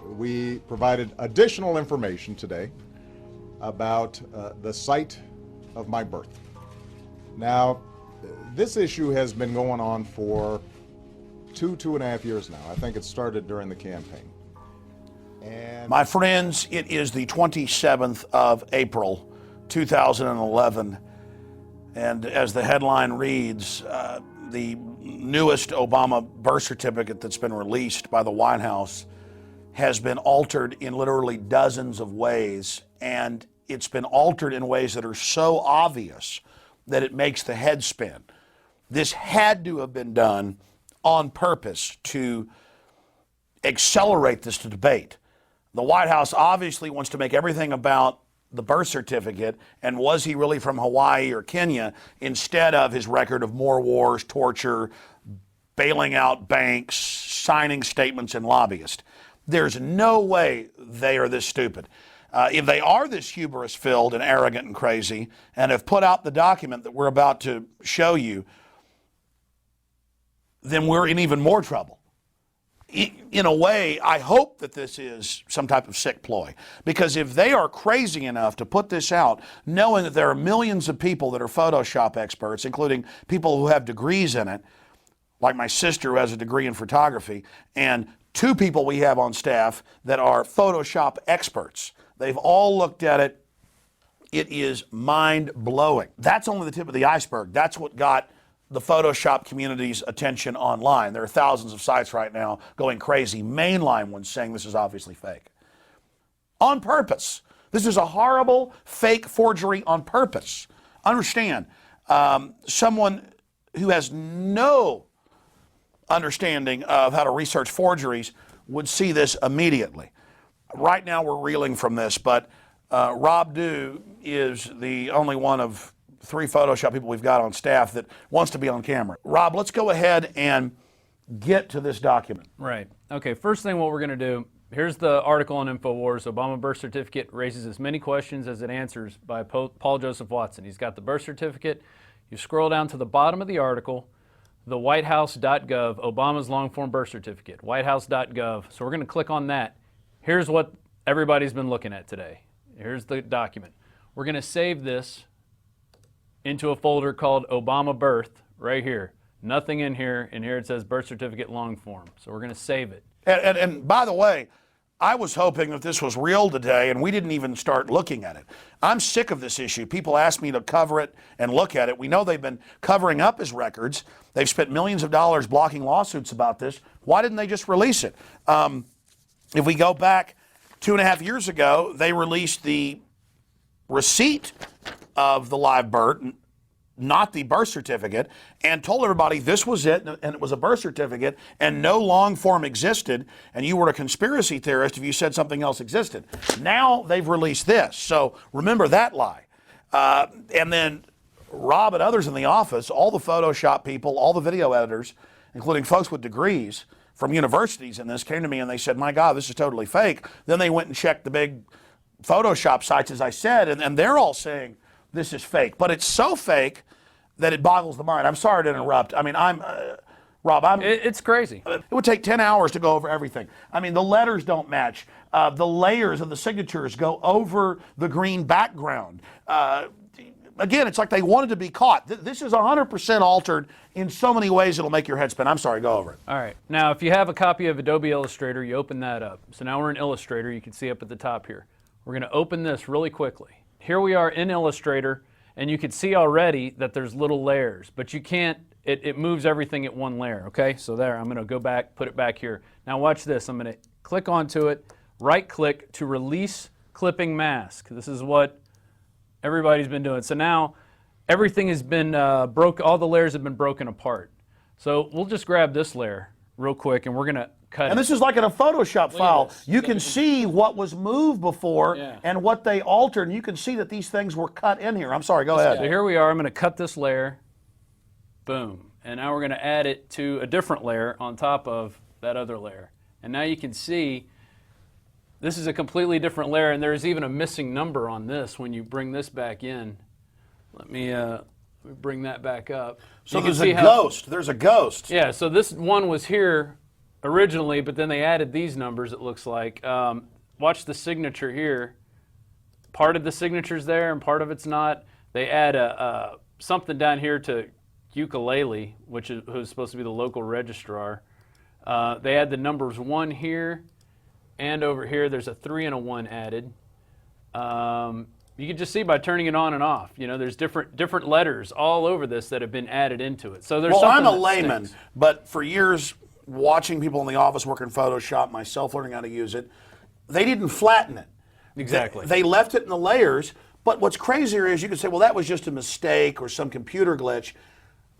we provided additional information today about the site of my birth. Now, this issue has been going on for two and a half years now. I think it started during the campaign. And my friends, it is the 27th of April, 2011. And as the headline reads, the newest Obama birth certificate that's been released by the White House has been altered in literally dozens of ways. And it's been altered in ways that are so obvious that it makes the head spin. This had to have been done on purpose to accelerate this debate. The White House obviously wants to make everything about the birth certificate and was he really from Hawaii or Kenya, instead of his record of more wars, torture, bailing out banks, signing statements, and lobbyists. There's no way they are this stupid. If they are this hubris-filled and arrogant and crazy and have put out the document that we're about to show you, then we're in even more trouble. In a way, I hope that this is some type of sick ploy, because if they are crazy enough to put this out, knowing that there are millions of people that are Photoshop experts, including people who have degrees in it, like my sister who has a degree in photography, and two people we have on staff that are Photoshop experts. They've all looked at it. It is mind-blowing. That's only the tip of the iceberg. That's what got the Photoshop community's attention online. There are thousands of sites right now going crazy, mainline ones saying this is obviously fake. On purpose. This is a horrible fake forgery on purpose. Understand, someone who has no understanding of how to research forgeries would see this immediately. Right now we're reeling from this, but Rob Dew is the only one of 3 Photoshop people we've got on staff that wants to be on camera. Rob, let's go ahead and get to this document. Right. Okay, first thing what we're going to do, here's the article on InfoWars. Obama birth certificate raises as many questions as it answers by Paul Joseph Watson. He's got the birth certificate. You scroll down to the bottom of the article, the whitehouse.gov, Obama's long-form birth certificate, whitehouse.gov. So we're going to click on that. Here's what everybody's been looking at today. Here's the document. We're going to save this into a folder called Obama Birth right here. Nothing in here, and here it says birth certificate long form. So we're going to save it. And by the way, I was hoping that this was real today, and we didn't even start looking at it. I'm sick of this issue. People ask me to cover it and look at it. We know they've been covering up his records. They've spent millions of dollars blocking lawsuits about this. Why didn't they just release it? If we go back 2.5 years ago, they released the receipt of the live birth, not the birth certificate, and told everybody this was it, and it was a birth certificate, and no long form existed, and you were a conspiracy theorist if you said something else existed. Now they've released this, so remember that lie. And then Rob and others in the office, all the Photoshop people, all the video editors, including folks with degrees from universities in this, came to me and they said, my God, this is totally fake. Then they went and checked the big Photoshop sites, as I said, and they're all saying this is fake. But it's so fake that it boggles the mind. I'm sorry to interrupt. I mean, Rob, It's crazy. It would take 10 hours to go over everything. I mean, the letters don't match. The layers of the signatures go over the green background. Again, it's like they wanted to be caught. This is 100% altered in so many ways it'll make your head spin. I'm sorry, go over it. All right. Now, if you have a copy of Adobe Illustrator, you open that up. So now we're in Illustrator. You can see up at the top here. We're going to open this really quickly. Here we are in Illustrator, and you can see already that there's little layers, but you can't, it moves everything at one layer, okay? So there, I'm going to go back, put it back here. Now watch this. I'm going to click onto it, right-click to release clipping mask. This is what everybody's been doing. So now everything has been all the layers have been broken apart. So we'll just grab this layer real quick, and we're going to cut it. And this is like in a Photoshop file. You can see what was moved before and what they altered, and you can see that these things were cut in here. I'm sorry, go ahead. So here we are. I'm going to cut this layer. Boom. And now we're going to add it to a different layer on top of that other layer. And now you can see this is a completely different layer, and there's even a missing number on this when you bring this back in. Let me bring that back up. So there's a ghost. There's a ghost. Yeah, so this one was here originally, but then they added these numbers, it looks like. Watch the signature here. Part of the signature's there and part of it's not. They add something down here to Ukulele, who's supposed to be the local registrar. They add the numbers 1 here and over here. There's a 3 and a 1 added. You can just see by turning it on and off. You know, there's different letters all over this that have been added into it. So there's Well, I'm something a that layman, stinks. but for years watching people in the office working Photoshop, myself learning how to use it, they didn't flatten it. Exactly. They left it in the layers. But what's crazier is you could say, well, that was just a mistake or some computer glitch.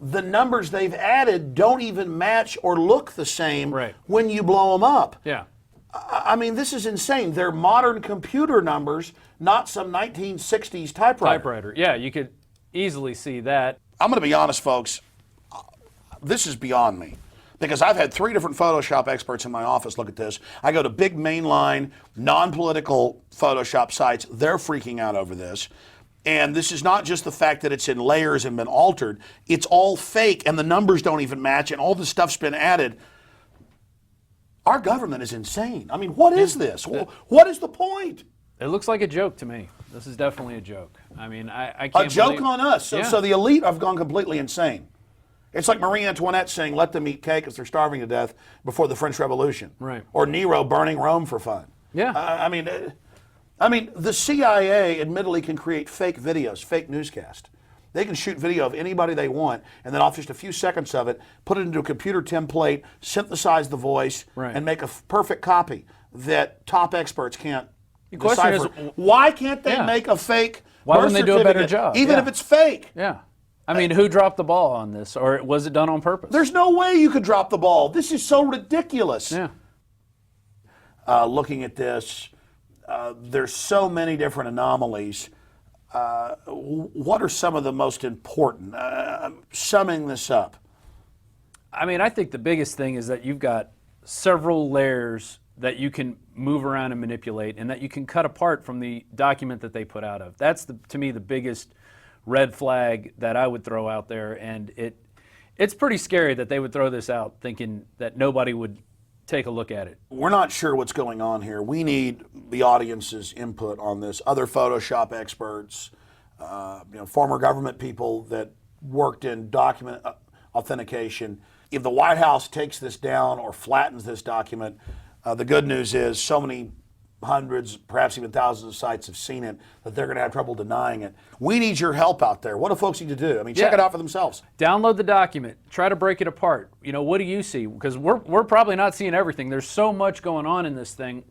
The numbers they've added don't even match or look the same Right. when you blow them up. Yeah. I mean, this is insane. They're modern computer numbers, not some 1960s typewriter. Typewriter. Yeah, you could easily see that. I'm going to be honest, folks. This is beyond me. Because I've had 3 different Photoshop experts in my office look at this. I go to big mainline, non-political Photoshop sites. They're freaking out over this. And this is not just the fact that it's in layers and been altered. It's all fake, and the numbers don't even match, and all this stuff's been added. Our government is insane. I mean, what is this? What is the point? It looks like a joke to me. This is definitely a joke. I mean, I can't A joke believe- on us. So, Yeah. so the elite have gone completely insane. It's like Marie Antoinette saying, let them eat cake because they're starving to death before the French Revolution. Right. Or Nero burning Rome for fun. Yeah. I mean, the CIA admittedly can create fake videos, fake newscast. They can shoot video of anybody they want, and then off just a few seconds of it, put it into a computer template, synthesize the voice, Right. and make a perfect copy that top experts can't question decipher. is, why can't they Yeah. make a fake Why birth wouldn't they do a better certificate, job? even Yeah. if it's fake? Yeah. I mean, who dropped the ball on this? Or was it done on purpose? There's no way you could drop the ball. This is so ridiculous. Yeah. Looking at this, there's so many different anomalies. What are some of the most important? Summing this up. I mean, I think the biggest thing is that you've got several layers that you can move around and manipulate and that you can cut apart from the document that they put out of. That's, to me, the biggest red flag that I would throw out there. And it's pretty scary that they would throw this out thinking that nobody would take a look at it. We're not sure what's going on here. We need the audience's input on this. Other Photoshop experts, former government people that worked in document authentication. If the White House takes this down or flattens this document, the good news is so many hundreds, perhaps even thousands of sites have seen it that they're going to have trouble denying it. We need your help out there. What do folks need to do? I mean, check Yeah. it out for themselves. Download the document. Try to break it apart. You know, what do you see? Because we're probably not seeing everything. There's so much going on in this thing.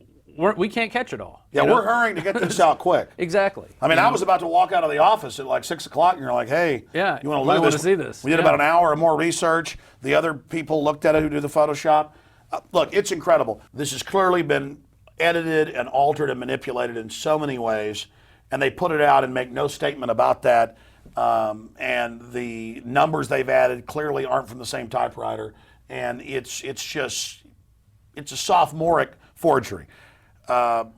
We can't catch it all. Yeah, you know? we're hurrying to get this out quick. Exactly. I mean, I was about to walk out of the office at like 6 o'clock, and you're like, hey, Yeah, you want to might look wanna at this? see this. We did Yeah. about an hour or more research. The other people looked at it who do the Photoshop. Look, it's incredible. This has clearly been edited and altered and manipulated in so many ways, and they put it out and make no statement about that. And the numbers they've added clearly aren't from the same typewriter, and it's a sophomoric forgery. No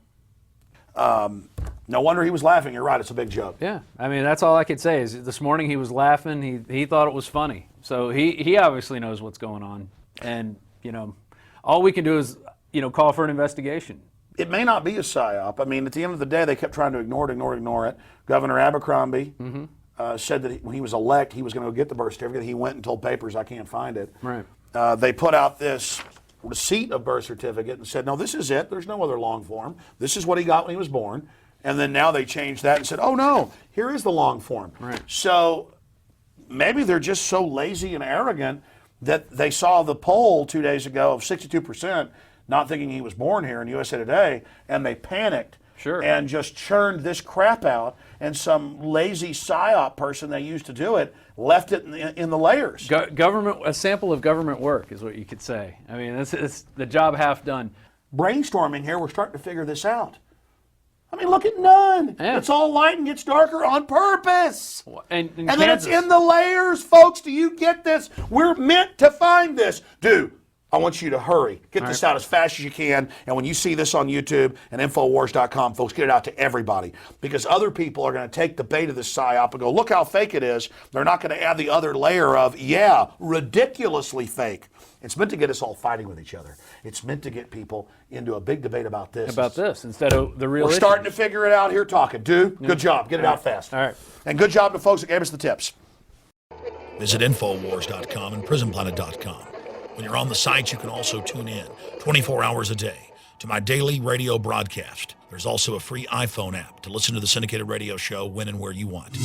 wonder he was laughing. You're right. It's a big joke. Yeah, I mean, that's all I could say is this morning he was laughing. He thought it was funny. So he obviously knows what's going on. And, you know, all we can do is, you know, call for an investigation. It may not be a psyop. I mean, at the end of the day, they kept trying to ignore it. Governor Abercrombie said that when he was elected, he was going to go get the birth certificate. He went and told papers, I can't find it. Right. They put out this receipt of birth certificate and said, no, this is it. There's no other long form. This is what he got when he was born. And then now they changed that and said, oh, no, here is the long form. Right. So maybe they're just so lazy and arrogant that they saw the poll 2 days ago of 62%, not thinking he was born here in USA Today, and they panicked. Sure. And just churned this crap out, and some lazy psyop person they used to do it left it in the layers. A sample of government work is what you could say. I mean, it's the job half done. Brainstorming here, we're starting to figure this out. I mean, look at none. Yeah. It's all light and gets darker on purpose. And then it's in the layers, folks. Do you get this? We're meant to find this. Do I want you to hurry. Get this out as fast as you can. And when you see this on YouTube and Infowars.com, folks, get it out to everybody. Because other people are going to take the bait of this psyop and go, look how fake it is. They're not going to add the other layer of, yeah, ridiculously fake. It's meant to get us all fighting with each other. It's meant to get people into a big debate about this. Instead of the real We're issue. starting to figure it out here talking. Dude, good job. Get it out fast. All right. And good job to folks that gave us the tips. Visit Infowars.com and PrisonPlanet.com. When you're on the site, you can also tune in 24 hours a day to my daily radio broadcast. There's also a free iPhone app to listen to the syndicated radio show when and where you want.